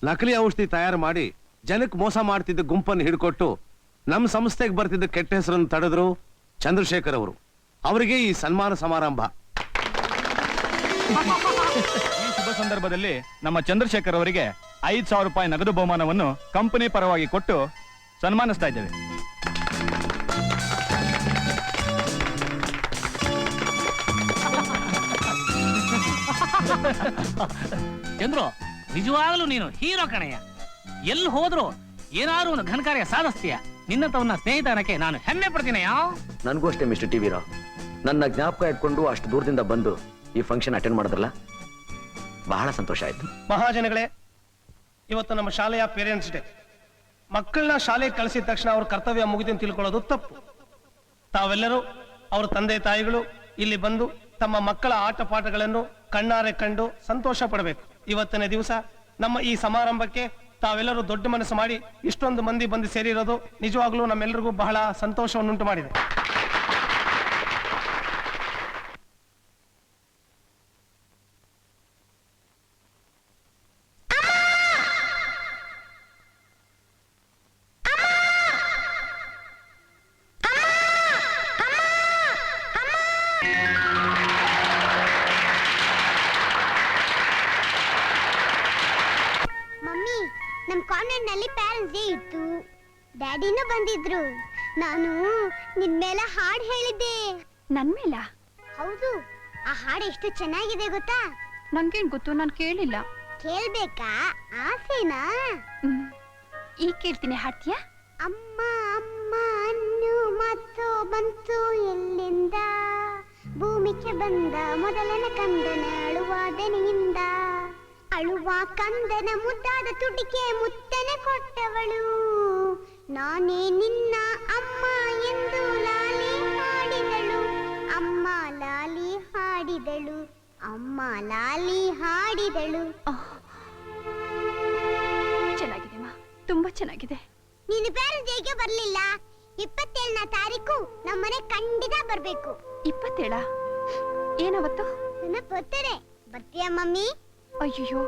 ನಕಲಿ ಔಷಧಿ ತಯಾರು ಮಾಡಿ ಜನಕ್ಕೆ ಮೋಸ ಮಾಡ್ತಿದ್ದ ಗುಂಪನ್ನು ಹಿಡ್ಕೊಟ್ಟು ನಮ್ಮ ಸಂಸ್ಥೆಗೆ ಬರ್ತಿದ್ದ ಕೆಟ್ಟ ಹೆಸರನ್ನು ತಡೆದ್ರು ಚಂದ್ರಶೇಖರ್ ಅವರು. ಅವರಿಗೆ ಈ ಸನ್ಮಾನ ಸಮಾರಂಭ. ಈ ಶುಭ ಸಂದರ್ಭದಲ್ಲಿ ನಮ್ಮ ಚಂದ್ರಶೇಖರ್ ಅವರಿಗೆ 5,000 ರೂಪಾಯಿ ನಗದು ಬಹುಮಾನವನ್ನು ಕಂಪನಿ ಪರವಾಗಿ ಕೊಟ್ಟು ಸನ್ಮಾನಿಸ್ತಾ ಇದ್ದೇವೆ. ಚಂದ್ರು, ನಿಜವಾಗಲೂ ನೀನು ಹೀರೋ ಕಣಯ್ಯ. ಎಲ್ಲಿ ಹೋದ್ರು ಏನಾದ್ರು ಒಂದು ಘನಕಾರ್ಯ ಸಾಧಿಸ್ತೀಯ. ನಿನ್ನಂತವನ್ನ ಸ್ನೇಹಿತನಕ್ಕೆ ನಾನು ಹೆಮ್ಮೆ ಪಡ್ತೀನಯ್ಯ. ನನಗೂ ಅಷ್ಟೇ ಮಿಸ್ಟರ್ ಟಿ ವೀರ, ನನ್ನ ಜ್ಞಾಪಕ ಇಟ್ಕೊಂಡು ಅಷ್ಟು ದೂರದಿಂದ ಬಂದು ಈ ಫಂಕ್ಷನ್ ಅಟೆಂಡ್ ಮಾಡಿದ್ರಲ್ಲ, ಬಹಳ ಸಂತೋಷ ಆಯ್ತು. ಮಹಾಜನಗಳೇ, ಇವತ್ತು ನಮ್ಮ ಶಾಲೆಯ ಪೇರೆಂಟ್ಸ್ ಡೇ. ಮಕ್ಕಳನ್ನ ಶಾಲೆಗೆ ಕಳಿಸಿದ ತಕ್ಷಣ ಅವ್ರ ಕರ್ತವ್ಯ ಮುಗಿದು ತಿಳ್ಕೊಳ್ಳೋದು ತಪ್ಪು. ತಾವೆಲ್ಲರೂ ಅವ್ರ ತಂದೆ ತಾಯಿಗಳು ಇಲ್ಲಿ ಬಂದು ತಮ್ಮ ಮಕ್ಕಳ ಆಟ ಪಾಠಗಳನ್ನು ಕಣ್ಣಾರೆ ಕಂಡು ಸಂತೋಷ ಪಡಬೇಕು. ಇವತ್ತನೇ ದಿವಸ ನಮ್ಮ ಈ ಸಮಾರಂಭಕ್ಕೆ ತಾವೆಲ್ಲರೂ ದೊಡ್ಡ ಮನಸ್ಸು ಮಾಡಿ ಇಷ್ಟೊಂದು ಮಂದಿ ಬಂದು ಸೇರಿರೋದು ನಿಜವಾಗ್ಲೂ ನಮ್ಮೆಲ್ಲರಿಗೂ ಬಹಳ ಸಂತೋಷವನ್ನುಂಟು ಮಾಡಿದೆ. ನಮ್ ಕಾನ್ವೆಂಟ್ ನಲ್ಲಿ ಪ್ಯಾರೆಂಟ್ಸ್ ಡೇ ಇತ್ತು. ಡ್ಯಾಡಿನೂ ಬಂದಿದ್ರು. ನಾನು ನಿನ್ ಮೇಲೆ ಹಾಡ್ ಹೇಳಿದ್ದೆ. ನನ್ ಮೇಲ? ಹೌದು. ಆ ಹಾಡು ಎಷ್ಟು ಚೆನ್ನಾಗಿದೆ ಗೊತ್ತಾ? ನಂಗೇನ್ ಗೊತ್ತು, ನಾನ್ ಕೇಳಿಲ್ಲ. ಕೇಳ್ಬೇಕಾ? ಆಸೆನಾ? ಈಗ ಕೇಳ್ತೀನಿ, ಹಾಡ್ತೀಯಾ? ಅಮ್ಮ ಅಮ್ಮ ಅನ್ನು ಮತ್ತು ಬಂತು ಎಲ್ಲಿಂದ, ಭೂಮಿಗೆ ಬಂದ ಮೊದಲನ ಕಂದನ ಅಳುವ ದನಿಯಿಂದ, ಅಳುವ ಕಂದನ ಮುದ್ದಾದ ತುಟಿಕೆ ಮುತ್ತನೆ ಕೊಟ್ಟವಳು, ನಾನೇ ನಿನ್ನ ಅಮ್ಮ ಎಂದು ಲಾಲಿ ಹಾಡಿದಳು. ಅಮ್ಮ ಲಾಲಿ ಹಾಡಿದಳು, ಅಮ್ಮ ಲಾಲಿ ಹಾಡಿದಳು. ಚೆನ್ನಾಗಿದೆ ಮಾ, ತುಂಬಾ ಚೆನ್ನಾಗಿದೆ. ನೀನು ಪ್ಯಾರೆಂಟ್ಸ್ ಡೇಗೆ ಬರ್ಲಿಲ್ಲ. 27ನೇ ತಾರೀಕು ನಮ್ಮನೆ ಖಂಡಿತ ಬರ್ಬೇಕು. 27? ಏನವತ್ತು? ನನ್ನ ಬರ್ತಾರೆ. ಬರ್ತೀಯಾ ಮಮ್ಮಿ? ಅಯ್ಯೋ,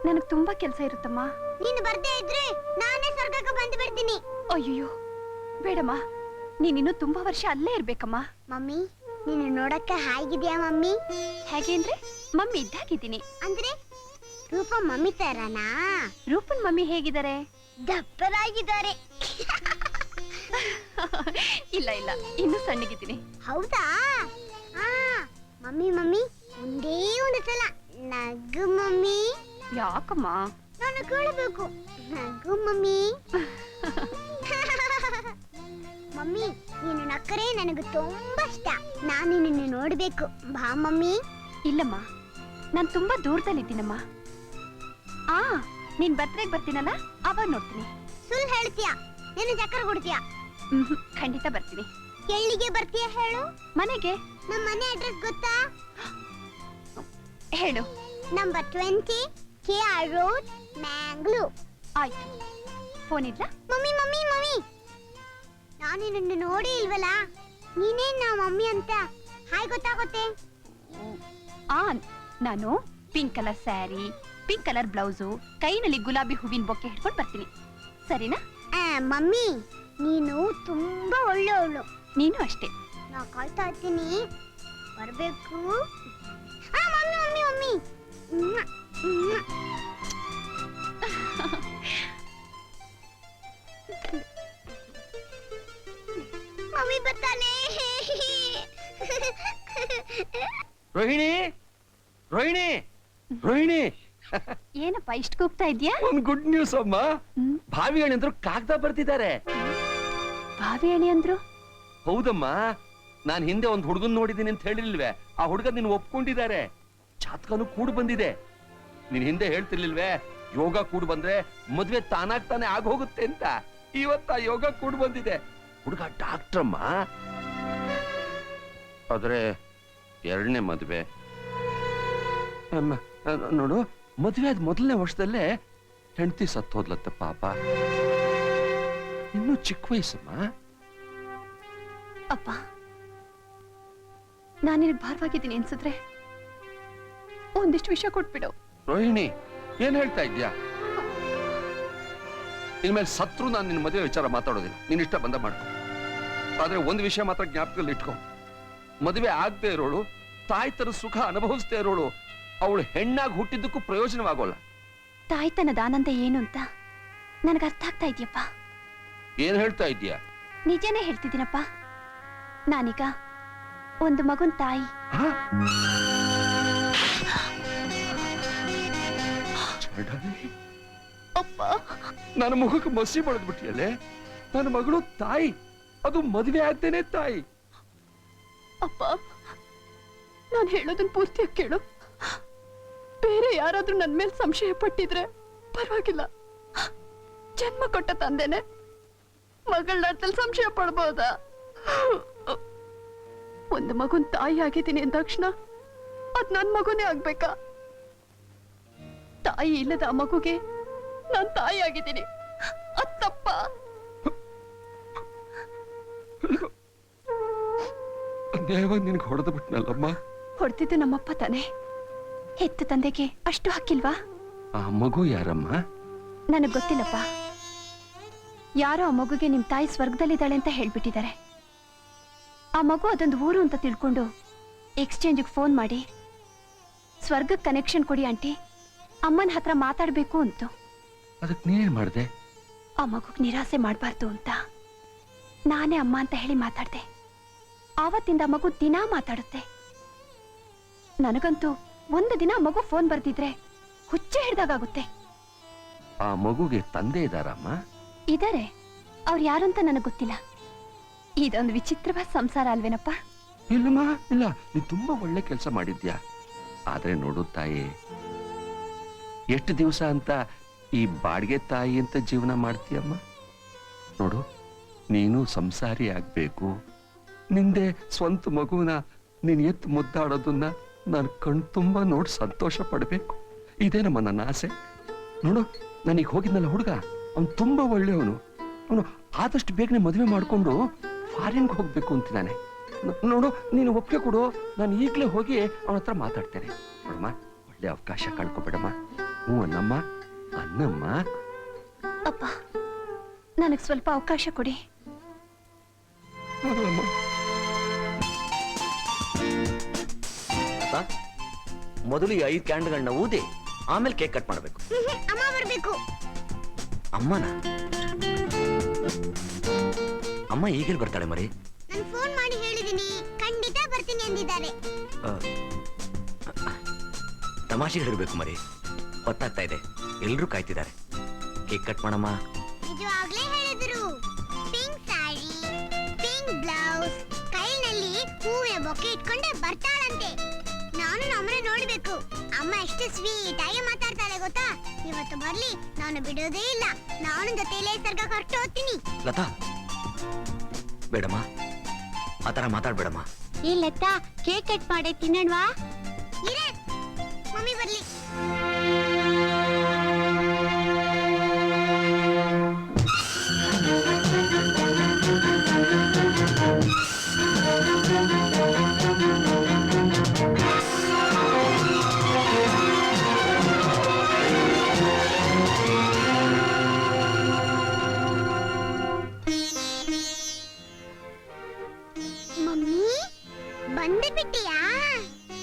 ನನಗ್ ತುಂಬಾ ಕೆಲಸ ಇರುತ್ತಮ್ಮ. ನೀನು ಬರ್ದೇ ಇದ್ರೆ ನಾನೇ ಸ್ವರ್ಗಕ್ಕೆ ಬಂದು ಬಿಡ್ತೀನಿ. ಅಯ್ಯೋ ಬೇಡಮ್ಮ, ನೀನಿನ್ನು ತುಂಬಾ ವರ್ಷ ಅಲ್ಲೇ ಇರ್ಬೇಕಮ್ಮ. ಮಮ್ಮಿ, ನೀನು ನೋಡಕ್ಕೆ ಹೇಗಿದ್ಯಾ ಮಮ್ಮಿ? ಹೇಗೆ ಅಂದ್ರೆ ಮಮ್ಮಿ ಇದ್ದಾಗಿದ್ದೀನಿ. ಅಂದ್ರೆ ರೂಪ ಮಮ್ಮಿ ತರನಾ? ರೂಪನ್ ಮಮ್ಮಿ ಹೇಗಿದ್ದಾರೆ? ದಪ್ಪರಾಗಿದ್ದಾರೆ. ಇಲ್ಲ ಇಲ್ಲ, ಇನ್ನು ಸಣ್ಣಗಿದ್ದೀನಿ. ಹೌದಾ? ಮಮ್ಮಿ ಮಮ್ಮಿ ಒಂದೇ ಒಂದು ಸಲ ನಗು ಮಮ್ಮಿ. ಯಾಕಮ್ಮ? ನಾನು ಕೇಳಬೇಕು. ನಗು ಮಮ್ಮಿ. ಮಮ್ಮಿ, ನೀನು ನಕ್ಕರೆ ನನಗೆ ತುಂಬಾ ಇಷ್ಟ. ನಾನು ನಿನ್ನ ನೋಡ್ಬೇಕು. ಬಾ ಮಮ್ಮಿ. ಇಲ್ಲಮ್ಮ, ನಾನ್ ತುಂಬಾ ದೂರದಲ್ಲಿದ್ದೀನಮ್ಮ. ನೀನ್ ಬರ್ತ್ರೆಗೆ ಬರ್ತೀನಲ್ಲ, ಅವಾಗ ನೋಡ್ತೀನಿ. ಸುಳ್ಳು ಹೇಳ್ತೀಯಾ? ನೀನು ಚಕ್ಕರ್ ಕೊಡ್ತೀಯಾ? ಖಂಡಿತ ಬರ್ತೀನಿ. ಎಲ್ಲಿಗೆ ಬರ್ತೀಯ ಹೇಳು? ಮನೆಗೆ. ನಮ್ಮ ಮನೆ ಅಡ್ರೆಸ್ ಗೊತ್ತಾ? ಹೇಳು. Number 20 KR Road, Mangalore. ಆಯ್ತು. ಫೋನ್ ಇಡ್ಲಾ? ಮಮ್ಮಿ ಮಮ್ಮಿ ಮಮ್ಮಿ, ನಾನು ನಿನ್ನ ನೋಡಿ ಇಲ್ವಲ್ಲ, ನೀನೇನ್ ನಾ ಮಮ್ಮಿ ಅಂತ ಹಾಯ್ ಗೊತ್ತಾಗುತ್ತೆ? ನಾನು pink colour sari, pink colour blouse, ಕೈನಲ್ಲಿ ಗುಲಾಬಿ ಹೂವಿನ ಬೊಕ್ಕೆ ಹಿಡ್ಕೊಂಡು ಬರ್ತೀನಿ. ಸರಿನಾ? ಮಮ್ಮಿ, ನೀನು ತುಂಬಾ ಒಳ್ಳೆಯವಳು. ನೀನು ಅಷ್ಟೇ. ನಾ ಕಾಯ್ತಾ ಇರ್ತೀನಿ, ಬರ್ಬೇಕು. Mummy mummy mummy. ಮಮ್ಮಿ ಬರ್ತಾನೆ. ರೋಹಿಣಿ, ರೋಹಿಣಿ, ರೋಹಿಣಿ. ಏನಪ್ಪ ಇಷ್ಟು ಕೂಗ್ತಾ ಇದ್ಯಾ? ಒಂದು ಗುಡ್ ನ್ಯೂಸ್ ಅಮ್ಮ. ಭಾವಿ ಅಣ್ಣ ಅಂದ್ರು ಕಾಗ್ದ ಬರ್ತಿದ್ದಾರೆ. ಭಾವಿ ಅಣಿ ಅಂದ್ರು? ಹೌದಮ್ಮ, ನಾನ್ ಹಿಂದೆ ಒಂದ್ ಹುಡುಗನ್ ನೋಡಿದೀನಿ ಅಂತ ಹೇಳಿಲ್ವೇ? ಆ ಹುಡುಗ ನಿನ್ ಒಪ್ಕೊಂಡಿದ್ದಾರೆ. ಜಾತಕನು ಕೂಡ್ ಬಂದಿದೆ. ನೀನ್ ಹಿಂದೆ ಹೇಳ್ತಿರ್ಲಿಲ್ವೇ, ಯೋಗ ಕೂಡ್ ಬಂದ್ರೆ ಮದ್ವೆ ತಾನಾಗ್ತಾನೆ ಆಗ ಹೋಗುತ್ತೆ ಅಂತ. ಇವತ್ತ ಯೋಗ ಕೂಡ್ ಬಂದಿದೆ. ಹುಡುಗ ಡಾಕ್ಟ್ರಮ್ಮ. ಆದ್ರೆ 2ನೇ ಮದ್ವೆ. ನೋಡು, ಮದ್ವೆ ಆದ ಮೊದಲನೇ ವರ್ಷದಲ್ಲೇ ಹೆಂಡತಿ ಸತ್ತೋದ್ಲತ್ತ ಪಾಪ. ಇನ್ನೂ ಚಿಕ್ಕ ವಯಸ್ಸಮ್ಮ. ಅಪ್ಪ, ನಾನಿನ್ ಭಾರವಾಗಿದ್ದೀನಿ ಅನ್ಸಿದ್ರೆ ಒಂದಿಷ್ಟು ವಿಷಯ ಕೊಟ್ಬಿಡು. ರೋಹಿಣಿ, ಏನ್ ಹೇಳ್ತಾ ಇದ್ಯಾ? ಇನ್ಮೇಲೆ ಸತ್ರು ನಾನು ನಿನ್ನ ಮದುವೆ ವಿಚಾರ ಮಾತಾಡೋದಿಲ್ಲ, ನಿನ್ನ ಇಷ್ಟ ಬಂದ ಮಾಡ್ಕೊ. ಆದ್ರೆ ಒಂದು ವಿಷಯ ಮಾತ್ರ ಜ್ಞಾಪಕದಲ್ಲಿ ಇಟ್ಕೊ, ಮದುವೆ ಆಗದೆ ಇರೋಳು, ತಾಯ್ತರ ಸುಖ ಅನುಭವಿಸ್ದೇ ಇರೋಳು, ಅವಳು ಹೆಣ್ಣಾಗಿ ಹುಟ್ಟಿದ್ದಕ್ಕೂ ಪ್ರಯೋಜನವಾಗೋಲ್ಲ. ತಾಯ್ತನದ ಆನಂದ ಏನು ಅಂತ ನನಗೆ ಅರ್ಥ ಆಗ್ತಾ ಇದೆಯಪ್ಪ. ಏನ್ ಹೇಳ್ತಾ ಇದ್ದೀಯಾ? ನಿಜನೇ ಹೇಳ್ತಿದ್ದೀನಪ್ಪ. ನಾನೀಗ ಒಂದು ಮಗುನ್ ತಾಯಿ. ಅಪ್ಪ, ನನ್ನ ಮುಖಕ್ಕೆ ಮಸಿ ಬಳಿದ್ಬಿಟ್ಟಿಯಲ್ಲೇ. ನನ್ನ ಮಗಳು ತಾಯಿ, ಅದು ಮದುವೆ ಆಗ್ತೇನೆ ತಾಯಿ. ಅಪ್ಪ, ನಾನು ಹೇಳೋದನ್ನ ಪೂರ್ತಿಯಾಗಿ ಕೇಳು. ಬೇರೆ ಯಾರಾದ್ರೂ ನನ್ನ ಮೇಲೆ ಸಂಶಯ ಪಟ್ಟಿದ್ರೆ ಪರವಾಗಿಲ್ಲ. ಜನ್ಮ ಕೊಟ್ಟ ತಂದೆನೆ ಮಗಳ ಅರ್ಥದಲ್ಲಿ ಸಂಶಯ ಪಡ್ಬೋದಾ? ಒಂದು ಮಗುನ್ ತಾಯಿ ಆಗಿದ್ದೀನಿ ಅಂದ ತಕ್ಷಣ ಅದ್ ನನ್ ಮಗುನೇ ಆಗ್ಬೇಕಾ? ತಾಯಿ ಇಲ್ಲದ ಆ ಮಗುಗೆ ನಾನ್ ತಾಯಿ ಆಗಿದ್ದೀನಿ, ಅದ್ ತಪ್ಪ? ಅನ್ಯಾಯವಾಗಿ ನಿನಗೆ ಹೊಡೆದು ಬಿಟ್ನಲ್ಲಮ್ಮ. ಹೊಡ್ತಿದ್ದು ನಮ್ಮಪ್ಪ ತಾನೆ. ಹೆತ್ತ ತಂದೆಗೆ ಅಷ್ಟು ಹಕ್ಕಿಲ್ವಾ? ಆ ಮಗು ಯಾರಮ್ಮ? ನನಗ್ ಗೊತ್ತಿಲ್ಲಪ್ಪ. ಯಾರೋ ಆ ಮಗುಗೆ ನಿಮ್ ತಾಯಿ ಸ್ವರ್ಗದಲ್ಲಿದ್ದಾಳೆ ಅಂತ ಹೇಳ್ಬಿಟ್ಟಿದ್ದಾರೆ. ಆ ಮಗು ಅದೊಂದು ಊರು ಅಂತ ತಿಳ್ಕೊಂಡು ಎಕ್ಸ್ಚೇಂಜ್ಗೆ ಫೋನ್ ಮಾಡಿ ಸ್ವರ್ಗಕ್ಕೆ ಕನೆಕ್ಷನ್ ಕೊಡಿ ಆಂಟಿ, ಅಮ್ಮನ ಹತ್ರ ಮಾತಾಡ್ಬೇಕು ಅಂತು. ಅದಕ್ಕೆ ನೀನೇನ್ ಮಾಡ್ದೆ? ಆ ಮಗುಗ್ ನಿರಾಸೆ ಮಾಡಬಾರ್ದು ಅಂತ ನಾನೇ ಅಮ್ಮ ಅಂತ ಹೇಳಿ ಮಾತಾಡ್ದೆ. ಆವತ್ತಿಂದ ಆ ಮಗು ದಿನಾ ಮಾತಾಡುತ್ತೆ. ನನಗಂತೂ ಒಂದು ದಿನ ಆ ಮಗು ಫೋನ್ ಬರ್ದಿದ್ರೆ ಹುಚ್ಚೆ ಹಿಡ್ದಾಗುತ್ತೆ. ಆ ಮಗುಗೆ ತಂದೆ ಇದಾರಮ್ಮ? ಇದಾರೆ. ಅವ್ರು ಯಾರು ಅಂತ ನನಗೆ ಗೊತ್ತಿಲ್ಲ. ಇದೊಂದು ವಿಚಿತ್ರವಾದ ಸಂಸಾರ ಅಲ್ವೇನಪ್ಪ? ಇಲ್ಲಮ್ಮ, ಇಲ್ಲ, ನೀನ್ ತುಂಬಾ ಒಳ್ಳೆ ಕೆಲಸ ಮಾಡಿದ್ಯಾ. ಆದ್ರೆ ನೋಡು ತಾಯಿ, ಎಷ್ಟು ದಿವಸ ಅಂತ ಈ ಬಾಡಿಗೆ ತಾಯಿ ಅಂತ ಜೀವನ ಮಾಡ್ತೀಯಮ್ಮ? ನೋಡು, ನೀನು ಸಂಸಾರಿ ಆಗ್ಬೇಕು. ನಿಂದೆ ಸ್ವಂತ ಮಗುನ ನೀನ್ ಎತ್ತು ಮುದ್ದಾಡೋದನ್ನ ನಾನು ಕಣ್ ತುಂಬಾ ನೋಡಿ ಸಂತೋಷ ಪಡ್ಬೇಕು. ಇದೇನಮ್ಮ ನನ್ನ ಆಸೆ. ನೋಡು, ನಾನೀಗ ಹೋಗಿದ್ನಲ್ಲ ಹುಡುಗ, ಅವನು ತುಂಬಾ ಒಳ್ಳೆಯವನು. ಅವನು ಆದಷ್ಟು ಬೇಗನೆ ಮದುವೆ ಮಾಡ್ಕೊಂಡು ಫಾರಿನ್ಗೆ ಹೋಗ್ಬೇಕು ಅಂತಿದ್ದಾನೆ. ನೋಡು, ನೀನು ಒಪ್ಪಿಗೆ ಕೊಡು, ನಾನು ಈಗಲೇ ಹೋಗಿ ಅವನ ಹತ್ರ ಮಾತಾಡ್ತೇನೆ. ನೋಡಮ್ಮ, ಒಳ್ಳೆ ಅವಕಾಶ ಕಳ್ಕೊಬೇಡಮ್ಮ. ಹ್ಞೂ ಅನ್ನಮ್ಮ, ಅನ್ನಮ್ಮ. ಅಪ್ಪ, ನನಗೆ ಸ್ವಲ್ಪ ಅವಕಾಶ ಕೊಡಿ. ಅಲ್ಲಮ್ಮ. ಮೊದಲು ಈ 5 ಕ್ಯಾಂಡ್ಗಳನ್ನ ಊದಿ ಆಮೇಲೆ ಕೇಕ್ ಕಟ್ ಮಾಡಬೇಕು. ಅಮ್ಮ ಬರ್ಬೇಕು. ಅಮ್ಮನ? ಅಮ್ಮ ಈಗಲೇ ಬರ್ತಾಳೆ ಮರಿ. ನಾನು ಫೋನ್ ಮಾಡಿ ಹೇಳಿದೀನಿ, ಖಂಡಿತ ಬರ್ತೀನಿ ಅಂದಿದ್ದಾರೆ. ತಮಾಷೆ ಹೇಳಿರ್ಬೇಕು ಮರಿ, ಹೊತ್ತಾಗ್ತಾ ಇದೆ, ಎಲ್ರೂ ಕಾಯ್ತಿದ್ದಾರೆ. ಕೇಕ್ ಕಟ್ ಮಾಡಮ್ಮ. ನಿಜವಾಗ್ಲೇ ಹೇಳಿದ್ರು. ಪಿಂಕ್ ಸ್ಯಾರಿ, ಪಿಂಕ್ ಬ್ಲೌಸ್, ಕೈನಲ್ಲಿ ಹೂವಿನ ಬೊಕ್ಕೆ ಇಟ್ಕೊಂಡೆ ಬರ್ತಾಳಂತೆ. ನಾನು ನಮ್ಮನೆ ನೋಡ್ಬೇಕು. ಅಮ್ಮ ಎಷ್ಟು ಸ್ವೀಟ್ ಆಗಿ ಮಾತಾಡ್ತಾಳೆ ಗೊತ್ತಾ? ಇವತ್ತು ಬರ್ಲಿ, ನಾನು ಬಿಡೋದೇ ಇಲ್ಲ. ನಾನು ಜೊತೆಲೇ ಸರ್ಗ ಹೊರಟು ಹೋಗ್ತೀನಿ. ಲತಾ, ಬೇಡಮ್ಮ, ಆತರ ಮಾತಾಡ್ಬೇಡಮ್ಮ. ಈ ಲತಾ, ಕೇಕ್ ಕಟ್ ಮಾಡಿ ತಿನ್ನೋಣವಾ? ಇರೇ, ಮಮ್ಮಿ ಬರ್ಲಿ. ಮಮ್ಮಿ ಬಂದೇ ಬಿಟ್ಟಿಯಾ?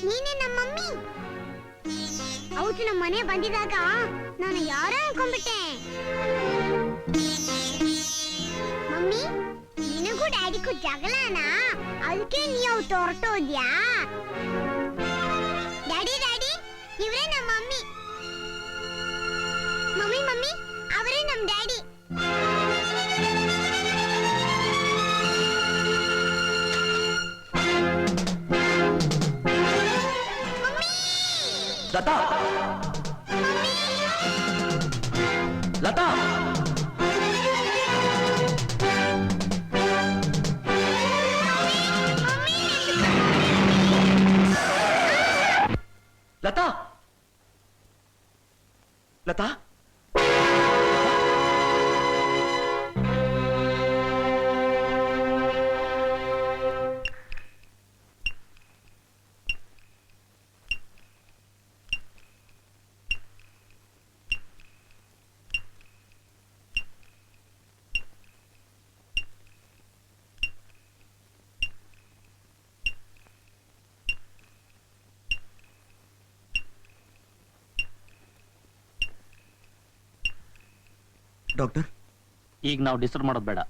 ನೀನೇ ನಮ್ಮ ಮಮ್ಮಿ? ಹೌದು, ನಮ್ಮ ಮನೆ ಬಂದಿದಾಗ ನಾನು ಯಾರೋ ಅನ್ಕೊಂಡ್ಬಿಟ್ಟೆ. ಮಮ್ಮಿ, ನಿನಗೂ ಡ್ಯಾಡಿಗೂ ಜಗಳನಾ? ಅದಕ್ಕೆ ನೀವು ಹೊರಟೋದ್ಯಾ? ಡ್ಯಾಡಿ ಡ್ಯಾಡಿ, ಇವರೇ ನಮ್ಮ ಮಮ್ಮಿ. ಮಮ್ಮಿ ಮಮ್ಮಿ, ಅವರೇ ನಮ್ಮ ಡ್ಯಾಡಿ. ಲತಾ, ಲತಾ, ಲತಾ, ಲತಾ. ಡಾಕ್ಟರ್ ಈಗ ನಾವು ಡಿಸ್ಟರ್ಬ್ ಮಾಡೋದು ಬೇಡ.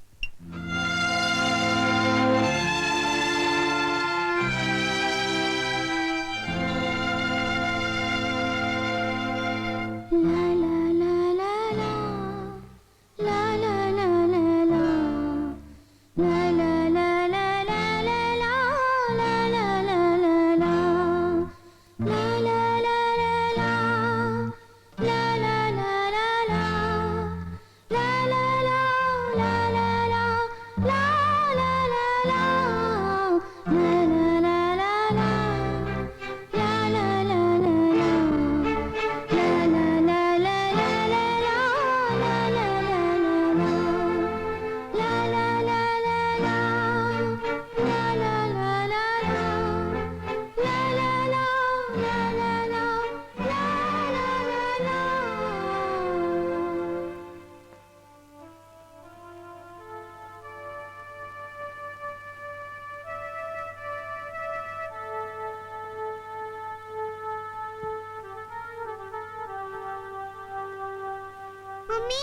ಮಮ್ಮಿ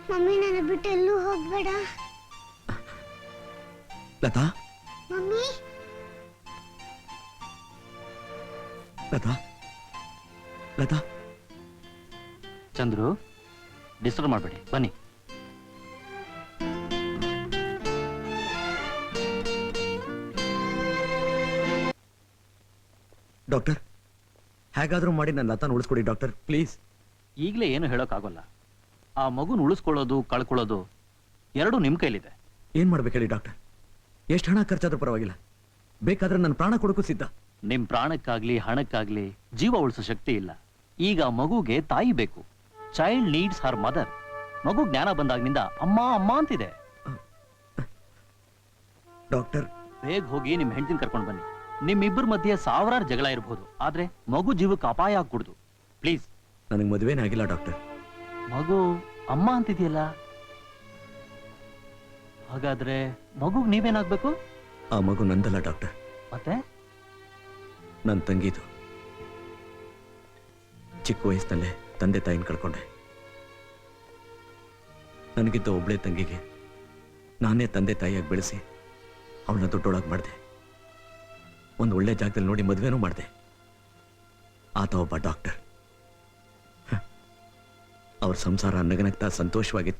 ಮಮ್ಮಿ ನನ್ನ ಬಿಟ್ಟು ಎಲ್ಲೂ ಹೋಗ್ಬೇಡ. ಲತಾ ಮಮ್ಮಿ ಲತಾ ಲತಾ ಚಂದ್ರು, ಡಿಸ್ಟರ್ಬ್ ಮಾಡಬೇಡಿ, ಬನ್ನಿ. ಡಾಕ್ಟರ್ ಹೇಗಾದ್ರೂ ಮಾಡಿ ನನ್ನ ಲತಾನ ಉಳಿಸ್ಕೊಡಿ ಡಾಕ್ಟರ್ ಪ್ಲೀಸ್. ಈಗಲೇ ಏನು ಹೇಳೋಕ್ಕಾಗಲ್ಲ. ಆ ಮಗುನ ಉಳಿಸ್ಕೊಳ್ಳೋದು ಕಳ್ಕೊಳ್ಳೋದು ಎರಡೂ ನಿಮ್ಮ ಕೈಲಿದೆ. ಏನ್ ಮಾಡ್ಬೇಕು ಹೇಳಿ ಡಾಕ್ಟರ್? ಎಷ್ಟು ಹಣ ಖರ್ಚಾದ್ರೂ ಪರವಾಗಿಲ್ಲ, ಬೇಕಾದ್ರೆ ನನ್ನ ಪ್ರಾಣ ಕೊಡಕ್ಕೂ ಸಿದ್ಧ. ನಿಮ್ ಪ್ರಾಣಕ್ಕಾಗ್ಲಿ ಹಣಕ್ಕಾಗ್ಲಿ ಜೀವ ಉಳಿಸೋ ಶಕ್ತಿ ಇಲ್ಲ. ಈಗ ಮಗುಗೆ ತಾಯಿ ಬೇಕು. Child needs her mother. ಮಗು ಜ್ಞಾನ ಬಂದಾಗಿನಿಂದ ಅಮ್ಮ ಅಮ್ಮ ಅಂತಿದೆ. ಡಾಕ್ಟರ್ ಬೇಗ ಹೋಗಿ ನಿಮ್ ಹೆಂಡತಿನ ಕರ್ಕೊಂಡು ಬನ್ನಿ. ನಿಮ್ಮಿಬ್ಬರ ಮಧ್ಯೆ ಸಾವಿರಾರು ಜಗಳ ಇರಬಹುದು, ಆದ್ರೆ ಮಗು ಜೀವಕ್ಕೆ ಅಪಾಯ ಆಗ್ಕೂಡ್ದು. ಪ್ಲೀಸ್. ನನಗೆ ಮದುವೆನೇ ಆಗಿಲ್ಲ ಡಾಕ್ಟರ್. ಮಗು ಅಮ್ಮ ಅಂತಿದೆಯಲ್ಲ, ಹಾಗಾದ್ರೆ ಮಗುಗ್ ನೀವೇನಾಗ್ಬೇಕು? ಆ ಮಗು ನಂದಲ್ಲ ಡಾಕ್ಟರ್, ಮತ್ತೆ ನನ್ನ ತಂಗಿದು. ಚಿಕ್ಕ ವಯಸ್ಸಿನಲ್ಲೇ ತಂದೆ ತಾಯಿನ ಕಳ್ಕೊಂಡೆ. ನನಗಿದ್ದ ಒಬ್ಳೆ ತಂಗಿಗೆ ನಾನೇ ತಂದೆ ತಾಯಿಯಾಗಿ ಬೆಳೆಸಿ ಅವಳನ್ನ ದೊಡ್ಡೊಳಗೆ ಮಾಡಿದೆ. ಒಂದು ಒಳ್ಳೆ ಜಾಗದಲ್ಲಿ ನೋಡಿ ಮದುವೆನೂ ಮಾಡಿದೆ. ಆತ ಒಬ್ಬ ಡಾಕ್ಟರ್. ಅವ್ರ ಸಂಸಾರ ನಗನಗ್ತಾ ಸಂತೋಷವಾಗಿ